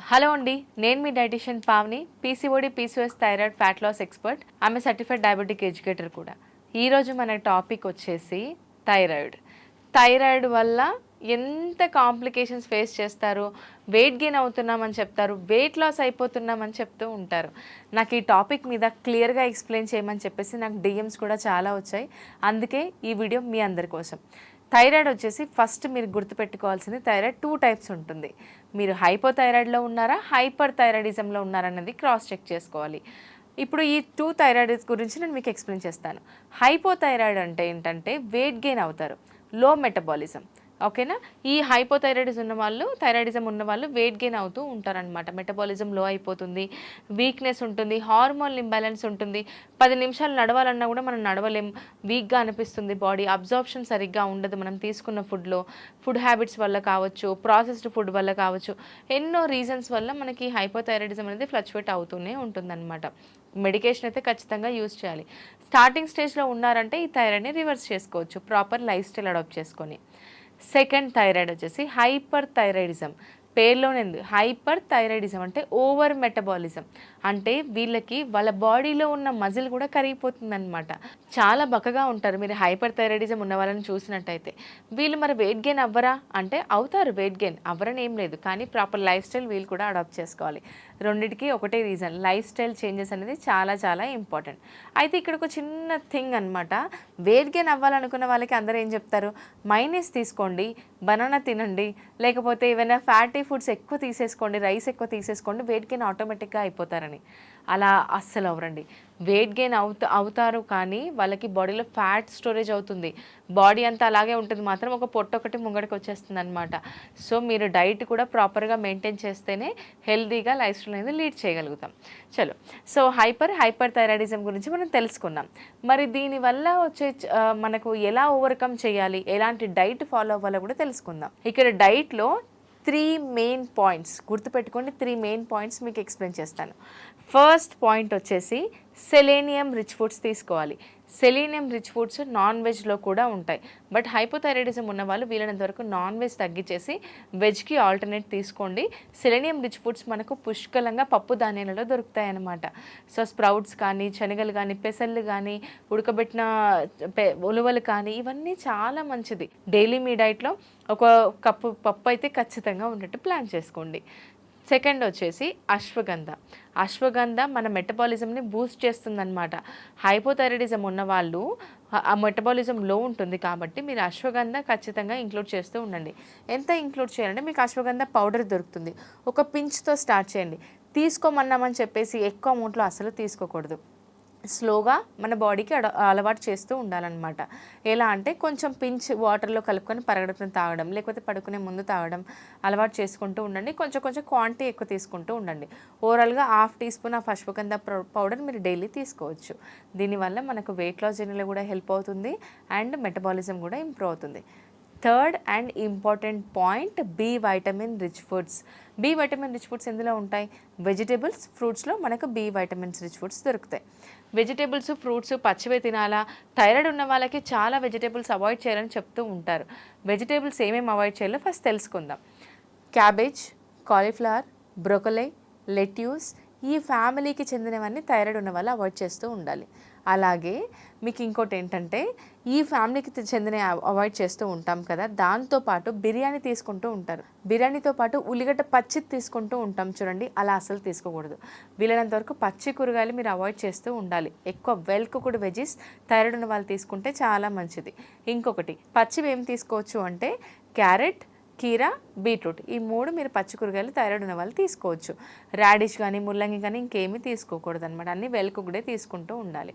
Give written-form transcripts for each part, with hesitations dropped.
Hello అండి, నేను మీ dietitian Pavani, PCOD PCOS thyroid fat loss expert. ఆమె సర్టిఫైడ్ డయాబెటిక్ ఎడ్యుకేటర్ కూడా. ఈరోజు మన టాపిక్ వచ్చేసి థైరాయిడ్. థైరాయిడ్ వల్ల ఎంత కాంప్లికేషన్స్ ఫేస్ చేస్తారు, వెయిట్ గెయిన్ అవుతున్నామని చెప్తారు, వెయిట్ లాస్ అయిపోతున్నామని చెప్తూ ఉంటారు. నాకు ఈ టాపిక్ మీద క్లియర్గా ఎక్స్ప్లెయిన్ చేయమని చెప్పేసి నాకు డిఎమ్స్ కూడా చాలా వచ్చాయి. అందుకే ఈ వీడియో మీ అందరి కోసం. థైరాయిడ్ వచ్చేసి ఫస్ట్ మీరు గుర్తుపెట్టుకోవాల్సింది, థైరాయిడ్ 2 టైప్స్ ఉంటుంది. మీరు హైపోథైరాయిడ్లో ఉన్నారా, హైపర్ థైరాయిడిజంలో ఉన్నారన్నది క్రాస్ చెక్ చేసుకోవాలి. ఇప్పుడు ఈ 2 థైరాయిడ్స్ గురించి నేను మీకు ఎక్స్ప్లెయిన్ చేస్తాను. హైపోథైరాయిడ్ అంటే ఏంటంటే వెయిట్ గెయిన్ అవుతారు, లో మెటబాలిజం. ఓకేనా. ఈ హైపోథైరాయిడిజం ఉన్న వాళ్ళు వెయిట్ గెయిన్ అవుతూ ఉంటారనమాట. మెటబాలిజం లో అయిపోతుంది, వీక్నెస్ ఉంటుంది, హార్మోన్ ఇంబ్యాలెన్స్ ఉంటుంది. 10 నిమిషాలు నడవాలన్నా కూడా మనం నడవలేం, వీక్గా అనిపిస్తుంది బాడీ, అబ్జార్ప్షన్ సరిగ్గా ఉండదు మనం తీసుకున్న ఫుడ్లో. ఫుడ్ హ్యాబిట్స్ వల్ల కావచ్చు, ప్రాసెస్డ్ ఫుడ్ వల్ల కావచ్చు, ఎన్నో రీజన్స్ వల్ల మనకి హైపోథైరాయిడిజం అనేది ఫ్లక్చువేట్ అవుతూనే ఉంటుందన్నమాట. మెడికేషన్ అయితే ఖచ్చితంగా యూజ్ చేయాలి. స్టార్టింగ్ స్టేజ్లో ఉన్నారంటే ఈ థైరాయిడ్ని రివర్స్ చేసుకోవచ్చు ప్రాపర్ లైఫ్ స్టైల్ అడాప్ట్ చేసుకొని. సెకండ్ థైరాయిడ్ వచ్చేసి హైపర్ థైరాయిడిజం. పేర్లోనే ఉంది, హైపర్ థైరాయిడిజం అంటే ఓవర్ మెటబాలిజం. అంటే వీళ్ళకి వాళ్ళ బాడీలో ఉన్న మజిల్ కూడా కరిగిపోతుందన్నమాట. చాలా బక్కగా ఉంటారు మీరు హైపర్ థైరాయిడిజం ఉన్న వాళ్ళని చూసినట్టయితే. వీళ్ళు మరి వెయిట్ గెయిన్ అవ్వరా అంటే అవుతారు, వెయిట్ గెయిన్ అవ్వరని ఏం లేదు, కానీ ప్రాపర్ లైఫ్ స్టైల్ వీళ్ళు కూడా అడాప్ట్ చేసుకోవాలి. రెండింటికి ఒకటే రీజన్, లైఫ్ స్టైల్ చేంజెస్ అనేది చాలా చాలా ఇంపార్టెంట్. అయితే ఇక్కడ ఒక చిన్న థింగ్ అనమాట. వెయిట్ గెయిన్ అవ్వాలనుకున్న వాళ్ళకి అందరూ ఏం చెప్తారు, మైనస్ తీసుకోండి, బనానా తినండి, లేకపోతే ఏమైనా ఫ్యాటీ ఫుడ్స్ ఎక్కువ తీసేసుకోండి, రైస్ ఎక్కువ తీసేసుకోండి, వెయిట్ గెయిన్ ఆటోమేటిక్గా అయిపోతారని. అలా అస్సలు అవ్వరండి. వెయిట్ గెయిన్ అవుతారు కానీ వాళ్ళకి బాడీలో ఫ్యాట్ స్టోరేజ్ అవుతుంది. బాడీ అంతా అలాగే ఉంటుంది, మాత్రం ఒక పొట్టు ఒకటి ముంగడికి వచ్చేస్తుంది అనమాట. సో మీరు డైట్ కూడా ప్రాపర్గా మెయింటైన్ చేస్తేనే హెల్తీగా లైఫ్ స్టైల్ అనేది లీడ్ చేయగలుగుతాం. చలో, సో హైపర్ థైరాయిడిజం గురించి మనం తెలుసుకున్నాం. మరి దీనివల్ల వచ్చే మనకు ఎలా ఓవర్కమ్ చేయాలి, ఎలాంటి డైట్ ఫాలో అవ్వాలో కూడా తెలుసుకుందాం. ఇక్కడ డైట్లో 3 మెయిన్ పాయింట్స్ గుర్తుపెట్టుకోండి. 3 మెయిన్ పాయింట్స్ మీకు ఎక్స్ప్లెయిన్ చేస్తాను. ఫస్ట్ పాయింట్ వచ్చేసి సెలేనియం రిచ్ ఫుడ్స్ తీసుకోవాలి. సెలీనియం రిచ్ ఫుడ్స్ నాన్ వెజ్లో కూడా ఉంటాయి. బట్ హైపోథైరాయిడిజం ఉన్న వాళ్ళు వీలైనంత వరకు నాన్ వెజ్ తగ్గించేసి వెజ్కి ఆల్టర్నేట్ తీసుకోండి. సెలీనియం రిచ్ ఫుడ్స్ మనకు పుష్కలంగా పప్పు ధాన్యాలలో దొరుకుతాయి అన్నమాట. సో స్ప్రౌట్స్ కానీ, శనగలు కానీ, పెసళ్ళు కానీ, ఉడకబెట్టిన ఉలువలు కానీ, ఇవన్నీ చాలా మంచిది. డైలీ మీ డైట్లో ఒక కప్పు పప్పు అయితే ఖచ్చితంగా ఉన్నట్టు ప్లాన్ చేసుకోండి. సెకండ్ వచ్చేసి అశ్వగంధ. అశ్వగంధ మన మెటబాలిజంని బూస్ట్ చేస్తుందన్నమాట. హైపోథైరాయిడిజం ఉన్న వాళ్ళు ఆ మెటబాలిజం లో ఉంటుంది కాబట్టి మీరు అశ్వగంధ ఖచ్చితంగా ఇంక్లూడ్ చేస్తూ ఉండండి. ఎంత ఇంక్లూడ్ చేయాలంటే మీకు అశ్వగంధ పౌడర్ దొరుకుతుంది, ఒక పించ్తో స్టార్ట్ చేయండి. తీసుకోమన్నామని చెప్పేసి ఎక్కువ అమౌంట్లో అసలు తీసుకోకూడదు. స్లోగా మన బాడీకి అలవాటు చేస్తూ ఉండాలన్నమాట. ఎలా అంటే కొంచెం పించ్ వాటర్లో కలుపుకొని పరగడుపున తాగడం, లేకపోతే పడుకునే ముందు తాగడం అలవాటు చేసుకుంటూ ఉండండి. కొంచెం కొంచెం క్వాంటిటీ ఎక్కువ తీసుకుంటూ ఉండండి. ఓవరాల్గా 1/2 teaspoon of ashwagandha powder మీరు డైలీ తీసుకోవచ్చు. దీనివల్ల మనకు వెయిట్ లాస్ జర్నీలో కూడా హెల్ప్ అవుతుంది అండ్ మెటబాలిజం కూడా ఇంప్రూవ్ అవుతుంది. Third and important point, B vitamin rich foods. B vitamin rich foods ఎందులో ఉంటాయి, వెజిటేబుల్స్, ఫ్రూట్స్లో మనకు బి వైటమిన్స్ రిచ్ ఫుడ్స్ దొరుకుతాయి. వెజిటేబుల్స్, ఫ్రూట్స్ పచ్చివే తినాలా, థైరాయిడ్ ఉన్న వాళ్ళకి చాలా వెజిటేబుల్స్ అవాయిడ్ చేయాలని చెప్తూ ఉంటారు. వెజిటేబుల్స్ ఏమేమి అవాయిడ్ చేయాలో ఫస్ట్ తెలుసుకుందాం. క్యాబేజ్, కాలీఫ్లవర్, బ్రోకలీ, లెట్యూస్, ఈ ఫ్యామిలీకి చెందినవన్నీ థైరాయిడ్ ఉన్న వాళ్ళు అవాయిడ్ చేస్తూ ఉండాలి. అలాగే మీకు ఇంకోటి ఏంటంటే, ఈ ఫ్యామిలీకి చెందిన అవాయిడ్ చేస్తూ ఉంటాం కదా, దాంతోపాటు బిర్యానీ తీసుకుంటూ ఉంటారు. బిర్యానీతో పాటు ఉల్లిగడ్డ పచ్చి తీసుకుంటూ ఉంటాం చూడండి, అలా అసలు తీసుకోకూడదు. వీలైనంత వరకు పచ్చి కూరగాయలు మీరు అవాయిడ్ చేస్తూ ఉండాలి. ఎక్కువ వెల్ కుక్డ్ వెజీస్ థైరాయిడ్ ఉన్న వాళ్ళు తీసుకుంటే చాలా మంచిది. ఇంకొకటి పచ్చివి ఏం తీసుకోవచ్చు అంటే క్యారెట్, కీరా, బీట్రూట్, ఈ 3 మీరు పచ్చి కూరగాయలు థైరాయిడ్ ఉన్న వాళ్ళు తీసుకోవచ్చు. రాడిష్ కానీ, ముల్లంగి కానీ ఇంకేమీ తీసుకోకూడదు అనమాట. అన్నీ వెల్ కుక్డే తీసుకుంటూ ఉండాలి.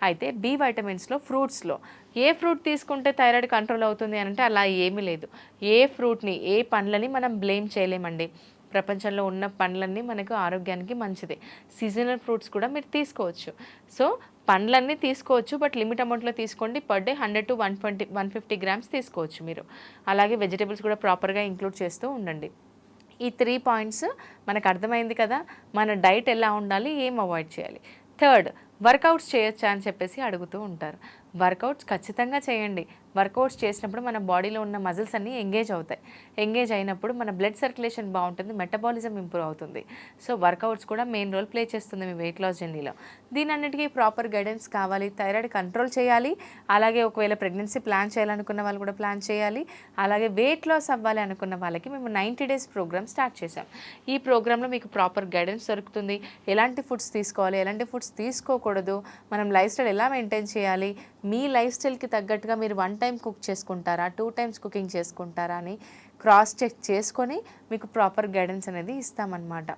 అయితే బి వైటమిన్స్లో ఫ్రూట్స్లో ఏ ఫ్రూట్ తీసుకుంటే థైరాయిడ్ కంట్రోల్ అవుతుంది అని అంటే అలా ఏమీ లేదు. ఏ ఫ్రూట్ని, ఏ పండ్లని మనం బ్లేమ్ చేయలేమండి. ప్రపంచంలో ఉన్న పండ్లన్నీ మనకు ఆరోగ్యానికి మంచిదే. సీజనల్ ఫ్రూట్స్ కూడా మీరు తీసుకోవచ్చు. సో పండ్లన్నీ తీసుకోవచ్చు, బట్ లిమిట్ అమౌంట్లో తీసుకోండి. పర్ డే 100 to 150 గ్రామ్స్ తీసుకోవచ్చు మీరు. అలాగే వెజిటేబుల్స్ కూడా ప్రాపర్గా ఇంక్లూడ్ చేస్తూ ఉండండి. ఈ 3 పాయింట్స్ మనకు అర్థమైంది కదా, మన డైట్ ఎలా ఉండాలి, ఏం అవాయిడ్ చేయాలి. థర్డ్, వర్కౌట్స్ చేయొచ్చా అని చెప్పేసి అడుగుతూ ఉంటారు. వర్కౌట్స్ ఖచ్చితంగా చేయండి. వర్కౌట్స్ చేసినప్పుడు మన బాడీలో ఉన్న మజిల్స్ అన్నీ ఎంగేజ్ అవుతాయి. ఎంగేజ్ అయినప్పుడు మన బ్లడ్ సర్క్యులేషన్ బాగుంటుంది, మెటబాలిజం ఇంప్రూవ్ అవుతుంది. సో వర్కౌట్స్ కూడా మెయిన్ రోల్ ప్లే చేస్తుంది మీ వెయిట్ లాస్ జర్నీలో. దీనన్నిటికీ ప్రాపర్ గైడెన్స్ కావాలి. థైరాయిడ్ కంట్రోల్ చేయాలి, అలాగే ఒకవేళ ప్రెగ్నెన్సీ ప్లాన్ చేయాలనుకున్న వాళ్ళు కూడా ప్లాన్ చేయాలి. అలాగే వెయిట్ లాస్ అవ్వాలి అనుకున్న వాళ్ళకి మేము 90 డేస్ ప్రోగ్రామ్ స్టార్ట్ చేసాం. ఈ ప్రోగ్రాంలో మీకు ప్రాపర్ గైడెన్స్ దొరుకుతుంది. ఎలాంటి ఫుడ్స్ తీసుకోవాలి, ఎలాంటి ఫుడ్స్ తీసుకోకూడదు, మనం లైఫ్ స్టైల్ ఎలా మెయింటైన్ చేయాలి, మీ లైఫ్ స్టైల్కి తగ్గట్టుగా మీరు 1 టైం కుక్ చేసుకుంటారా, 2 టైమ్స్ కుకింగ్ చేసుకుంటారా అని క్రాస్ చెక్ చేసుకొని మీకు ప్రాపర్ గైడెన్స్ అనేది ఇస్తామన్నమాట.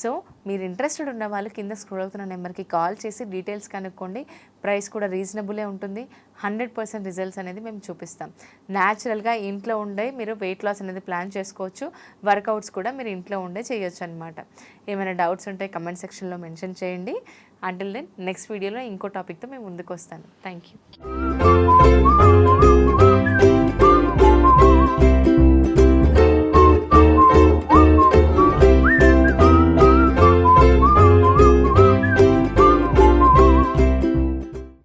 సో మీరు ఇంట్రెస్టెడ్ ఉన్న వాళ్ళు కింద స్క్రోల్ అవుతున్న నెంబర్కి కాల్ చేసి డీటెయిల్స్ కనుక్కోండి. ప్రైస్ కూడా రీజనబులే ఉంటుంది. 100% రిజల్ట్స్ అనేది మేము చూపిస్తాం. న్యాచురల్గా ఇంట్లో ఉండే మీరు వెయిట్ లాస్ అనేది ప్లాన్ చేసుకోవచ్చు. వర్కౌట్స్ కూడా మీరు ఇంట్లో ఉండే చేయొచ్చు అనమాట. ఏమైనా డౌట్స్ ఉంటే కమెంట్ సెక్షన్లో మెన్షన్ చేయండి. అంటిల్ దెన్ నెక్స్ట్ వీడియోలో ఇంకో టాపిక్తో మేము ముందుకు వస్తాను. Thank you.